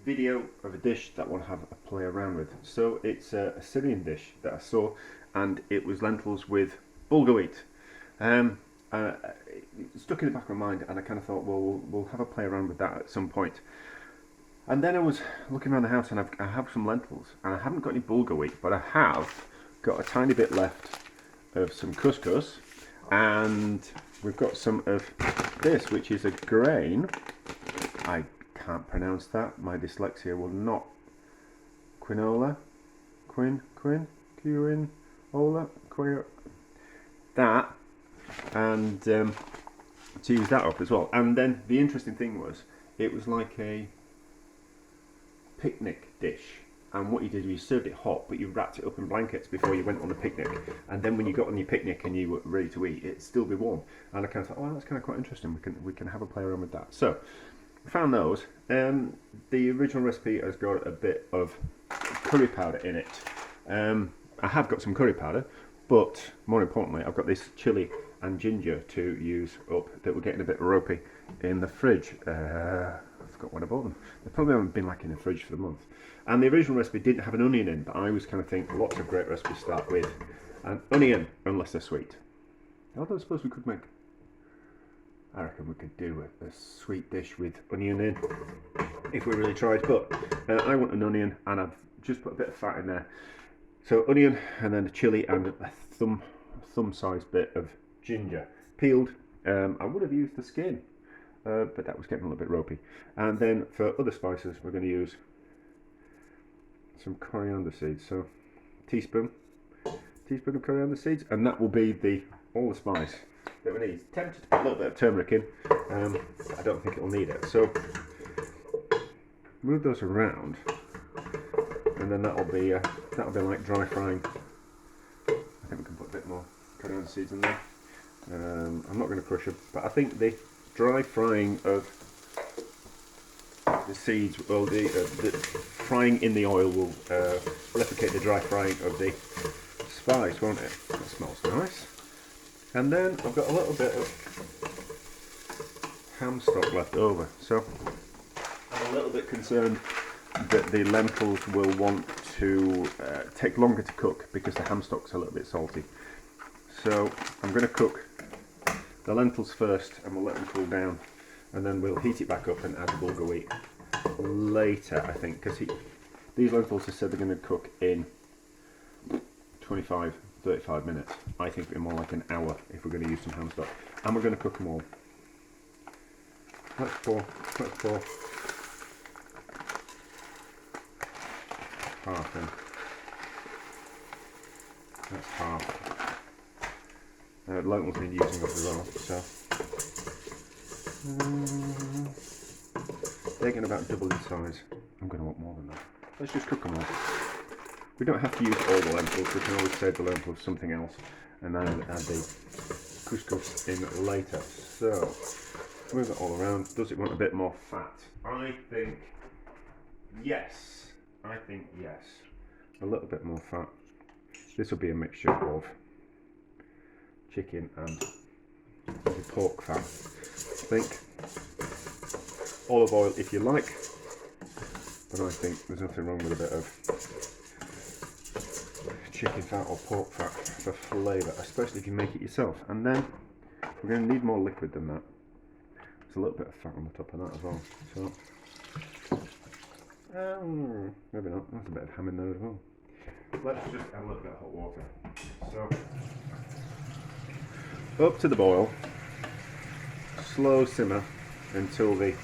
video of a dish that I want to have a play around with. So it's a Syrian dish that I saw, and it was lentils with bulgur wheat. It stuck in the back of my mind, and I kind of thought, well, we'll have a play around with that at some point. And then I was looking around the house, and I have some lentils, and I haven't got any bulgur wheat, but I have got a tiny bit left of some couscous, and we've got some of this, which is a grain. I can't pronounce that. My dyslexia will not. Quinola, that, and to use that up as well. And then the interesting thing was, it was like a picnic dish, and what you did was you served it hot, but you wrapped it up in blankets before you went on the picnic, and then when you got on your picnic and you were ready to eat, it'd still be warm. And I kind of thought, oh, that's kind of quite interesting. We can have a play around with that. So I found those. The original recipe has got a bit of curry powder in it. I have got some curry powder, but more importantly, I've got this chili and ginger to use up that were getting a bit ropey in the fridge. I forgot when I bought them. They probably haven't been like in the fridge for a month. And the original recipe didn't have an onion in, but I always kind of think lots of great recipes start with an onion, unless they're sweet. Although I suppose we could make, I reckon we could do a sweet dish with onion in, if we really tried. But I want an onion, and I've just put a bit of fat in there. So onion, and then a chili, and a thumb-sized bit of ginger, peeled. I would have used the skin, but that was getting a little bit ropey. And then for other spices, we're going to use some coriander seeds. So teaspoon of coriander seeds, and that will be all the spice that we need. Tempted to put a little bit of turmeric in. I don't think it'll need it. So move those around, and then that'll be like dry frying. I think we can put a bit more coriander seeds in there. I'm not going to crush them, but I think the dry frying of the seeds, well, the frying in the oil will replicate the dry frying of the spice, won't it? That smells nice. And then I've got a little bit of ham stock left over, so I'm a little bit concerned that the lentils will want to take longer to cook because the ham stock's a little bit salty. So I'm going to cook the lentils first, and we'll let them cool down, and then we'll heat it back up and add the bulgur wheat later, I think, because these lentils have said they're going to cook in 25-35 minutes. I think it'll be more like an hour if we're going to use some ham stock, and we're going to cook them all. Let's pour half in. That's half. Lentils need using up as well, so they're getting about double in size. I'm going to want more than that. Let's just cook them all. We don't have to use all the lentils, we can always save the lentils for something else, and then add the couscous in later. So move it all around. Does it want a bit more fat? I think yes. A little bit more fat. This will be a mixture of chicken and pork fat. I think olive oil if you like, but I think there's nothing wrong with a bit of chicken fat or pork fat for flavour, especially if you make it yourself. And then we're going to need more liquid than that. There's a little bit of fat on the top of that as well. So maybe not. There's a bit of ham in there as well. Let's just add a little bit of hot water. So up to the boil, slow simmer until the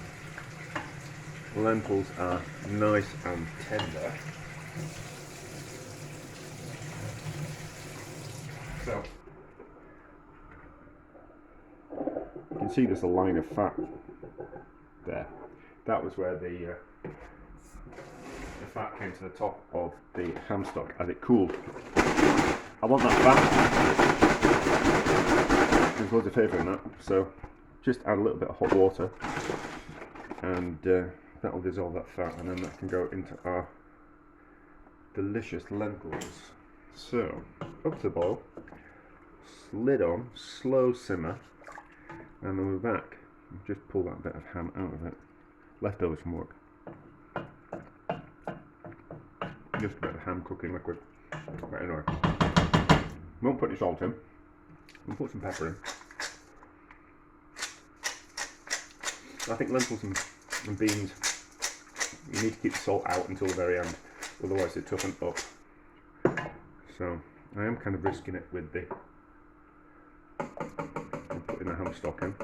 lentils are nice and tender. So you can see there's a line of fat there. That was where the fat came to the top of the ham stock as it cooled. I want that fat. There's loads of flavour in that, so just add a little bit of hot water, and that will dissolve that fat, and then that can go into our delicious lentils. So up to the boil, lid on, slow simmer, and then we're back. Just pull that bit of ham out of it, leftovers from work. just a bit of ham cooking liquid. But anyway, won't put any salt in. We'll put some pepper in. I think lentils and beans, you need to keep the salt out until the very end, otherwise they toughen up. So I am kind of risking it with the putting the ham stock in,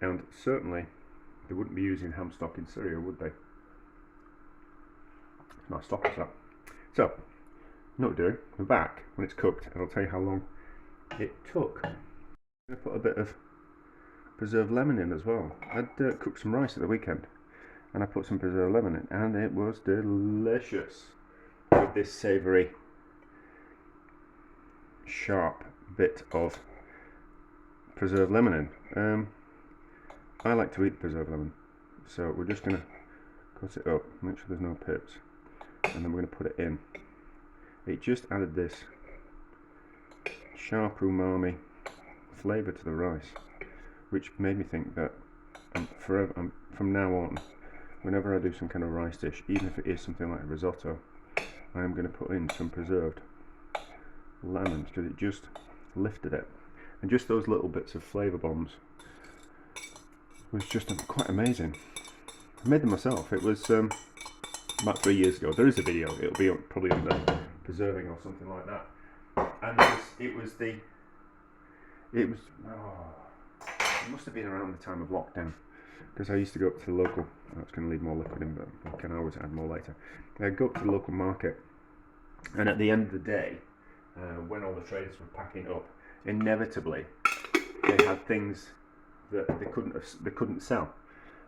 and certainly they wouldn't be using ham stock in Syria, would they? It's nice stock, is that. So, what we're doing, we're back when it's cooked, and I'll tell you how long it took. I'm going to put a bit of preserved lemon in as well. I'd cooked some rice at the weekend, and I put some preserved lemon in, and it was delicious with this savoury, sharp bit of preserved lemon in. I like to eat preserved lemon, so we're just going to cut it up, make sure there's no pips, and then we're going to put it in. It just added this sharp umami flavour to the rice, which made me think that from now on, whenever I do some kind of rice dish, even if it is something like a risotto, I am going to put in some preserved lemons, because it just lifted it. And just those little bits of flavour bombs was just quite amazing. I made them myself. It was about 3 years ago. There is a video. It'll be probably under preserving or something like that. And it must have been around the time of lockdown, because I used to go up to the local. That's going to leave more liquid in, but I can always add more later. I'd go up to the local market, and at the end of the day, when all the traders were packing up, inevitably they had things that they couldn't sell.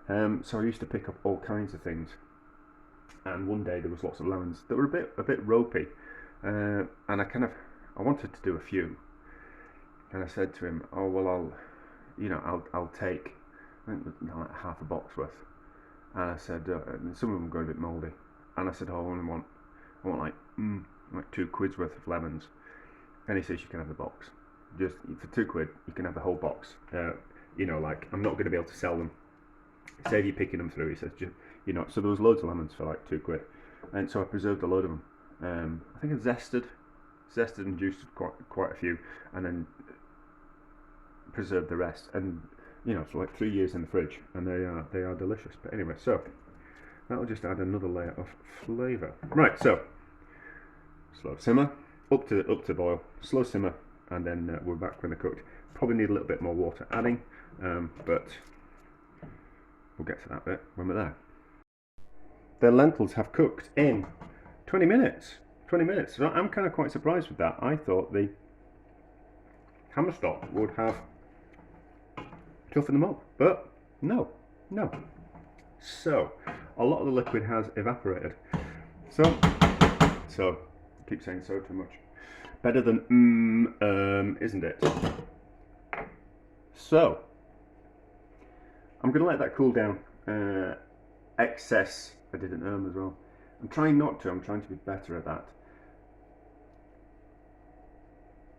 So I used to pick up all kinds of things, and one day there was lots of lemons that were a bit ropey, and I wanted to do a few, and I said to him, oh well, I'll take, I think it was like half a box worth, and I said, and some of them got a bit mouldy, and I said, oh, I want like 2 quid's worth of lemons, and he says you can have the box, just for 2 quid you can have the whole box. Like, I'm not going to be able to sell them, save you picking them through. He says, so there was loads of lemons for like 2 quid, and so I preserved a load of them. I think I zested and juiced quite a few, and then preserved the rest, and for like 3 years in the fridge, and they are delicious. But anyway, so that'll just add another layer of flavour. Right, so slow simmer up to boil, slow simmer, and then we're back when they're cooked. Probably need a little bit more water adding, but we'll get to that bit when we're there. The lentils have cooked in 20 minutes. 20 minutes. So I'm kind of quite surprised with that. I thought the hammer stock would have toughened them up, but no. So a lot of the liquid has evaporated. So I keep saying so too much. Better than isn't it? So I'm going to let that cool down. Excess. I did an as well. I'm trying not to. I'm trying to be better at that.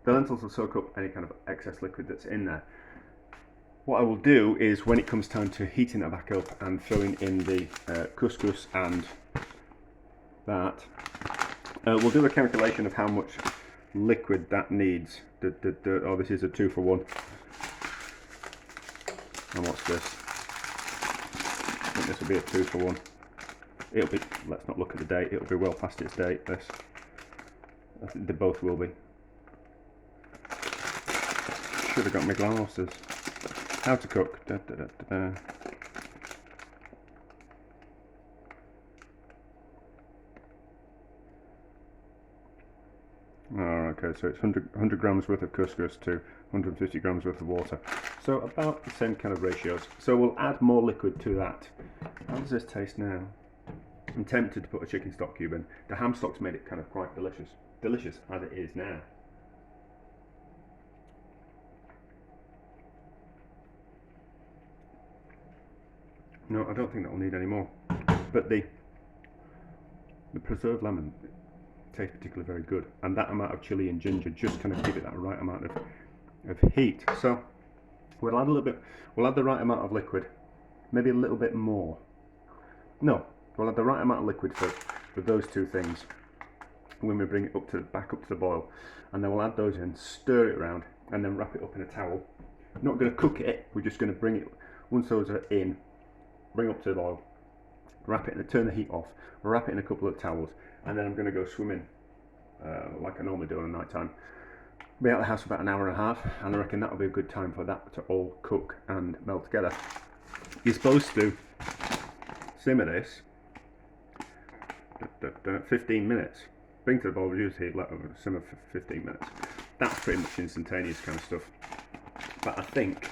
The lentils will soak up any kind of excess liquid that's in there. What I will do is, when it comes time to heating that back up and throwing in the couscous and that, we'll do a calculation of how much liquid that needs. Oh, this is a 2 for 1. And what's this? I think this will be a 2 for 1. It'll be, let's not look at the date, it'll be well past its date, this. I think they both will be. Should have got my glasses. How to cook. Oh, okay, so it's 100 grams worth of couscous to 150 grams worth of water. So about the same kind of ratios. So we'll add more liquid to that. How does this taste now? I'm tempted to put a chicken stock cube in. The ham stock's made it kind of quite delicious. Delicious as it is now. No, I don't think that will need any more. But the preserved lemon tastes particularly very good, and that amount of chili and ginger just kind of give it that right amount of heat. So we'll add a little bit. We'll add the right amount of liquid, maybe a little bit more. No, we'll add the right amount of liquid first. with those two things when we bring it back up to the boil, and then we'll add those in, stir it around, and then wrap it up in a towel. Not going to cook it, we're just going to bring it, once those are in, bring it up to the boil, wrap it, and turn the heat off, wrap it in a couple of towels, and then I'm going to go swimming like I normally do on a night time. Be out of the house for about an hour and a half, and I reckon that'll be a good time for that to all cook and melt together. You're supposed to simmer this 15 minutes. Bring to the boil, reduce heat, let it simmer for 15 minutes. That's pretty much instantaneous kind of stuff. But I think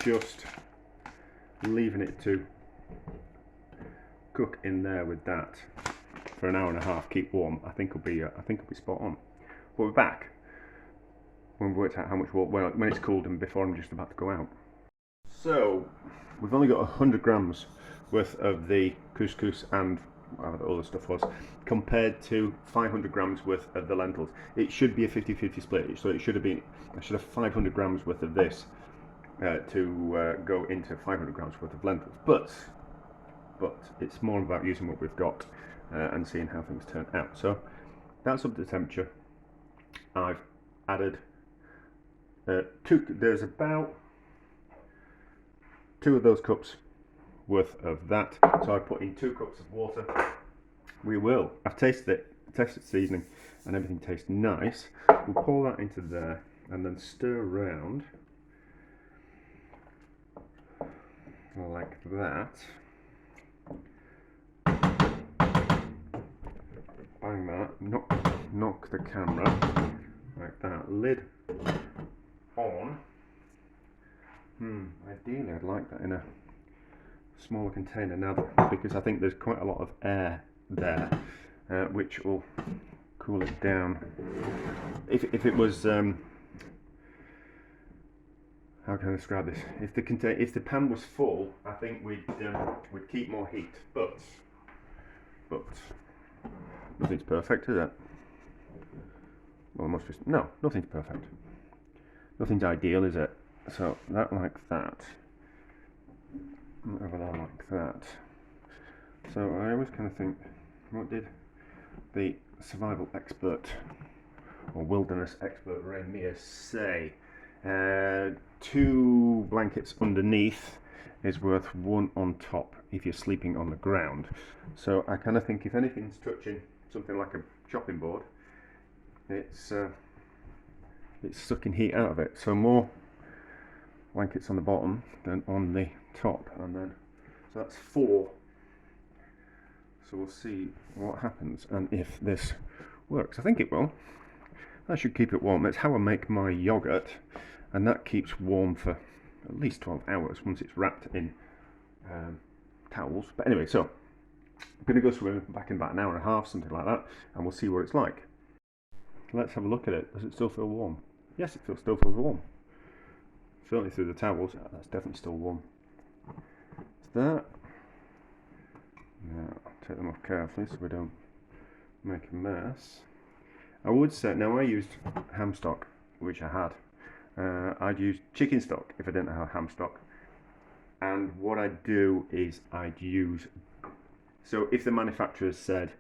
just leaving it to cook in there with that for an hour and a half, keep warm, I think will be spot on. We'll be back when we've worked out how much water, when it's cooled and before I'm just about to go out. So we've only got 100 grams worth of the couscous and whatever the other stuff was, compared to 500 grams worth of the lentils. It should be a 50-50 split, so it should have been, I should have 500 grams worth of this to go into 500 grams worth of lentils. But it's more about using what we've got and seeing how things turn out. So that's up to temperature. I've added there's about 2 of those cups worth of that. So I put in 2 cups of water. I've tasted it, tested seasoning, and everything tastes nice. We'll pour that into there and then stir around like that. Bang that, knock the camera like that, lid on. Ideally I'd like that in a smaller container now, because I think there's quite a lot of air there, which will cool it down. If it was how can I describe this? If the pan was full, I think we'd keep more heat, but nothing's perfect, is it? Well, no, nothing's perfect. Nothing's ideal, is it? So that like that. Over there like that. So I always kind of think, what did the survival expert or wilderness expert Rainier say? 2 blankets underneath is worth 1 on top if you're sleeping on the ground. So I kind of think if anything's touching something like a chopping board, it's sucking heat out of it. So more blankets on the bottom than on the top, and then so that's 4. So we'll see what happens and if this works. I think it will. That should keep it warm. That's how I make my yogurt, and that keeps warm for at least 12 hours once it's wrapped in towels. But anyway, so I'm going to go swimming back in about an hour and a half, something like that, and we'll see what it's like. Let's have a look at it. Does it still feel warm? Yes, it still feels warm. Certainly through the towels. That's definitely still warm. It's that. Now, I'll take them off carefully so we don't make a mess. I would say, now I used ham stock, which I had. I'd use chicken stock if I didn't have ham stock. And what I'd do is I'd use, so if the manufacturer said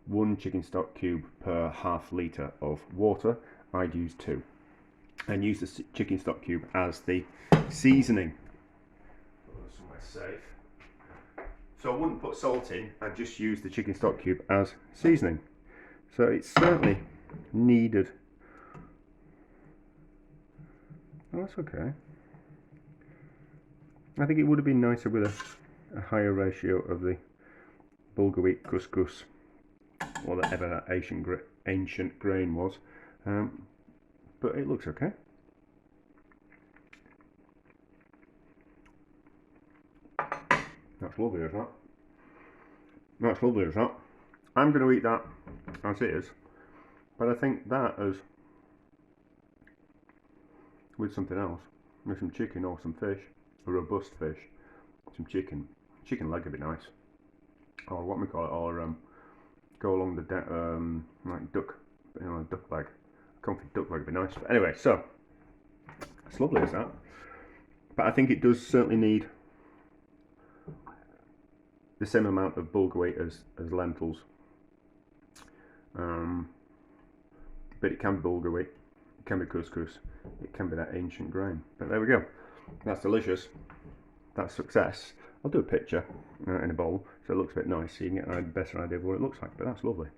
1 chicken stock cube per half litre of water, I'd use 2. And use the chicken stock cube as the seasoning. Somewhere safe. So I wouldn't put salt in, I'd just use the chicken stock cube as seasoning. So it's certainly needed. Oh, that's okay. I think it would have been nicer with a higher ratio of the Bulgar Wheat couscous, or whatever that ancient grain was. But it looks okay. That's lovely, isn't it? That's lovely, isn't it? I'm going to eat that as is, but I think that as with something else, with some chicken or some fish, a robust fish, some chicken leg would be nice, or what we call it, or go along the like duck, duck leg. Confit duck leg would be nice. But anyway, so it's lovely as that. But I think it does certainly need the same amount of Bulgar Wheat as lentils But it can be Bulgar Wheat, it can be couscous, it can be that ancient grain. But there we go. That's delicious. That's success. I'll do a picture in a bowl so it looks a bit nice so you can get a better idea of what it looks like. But that's lovely.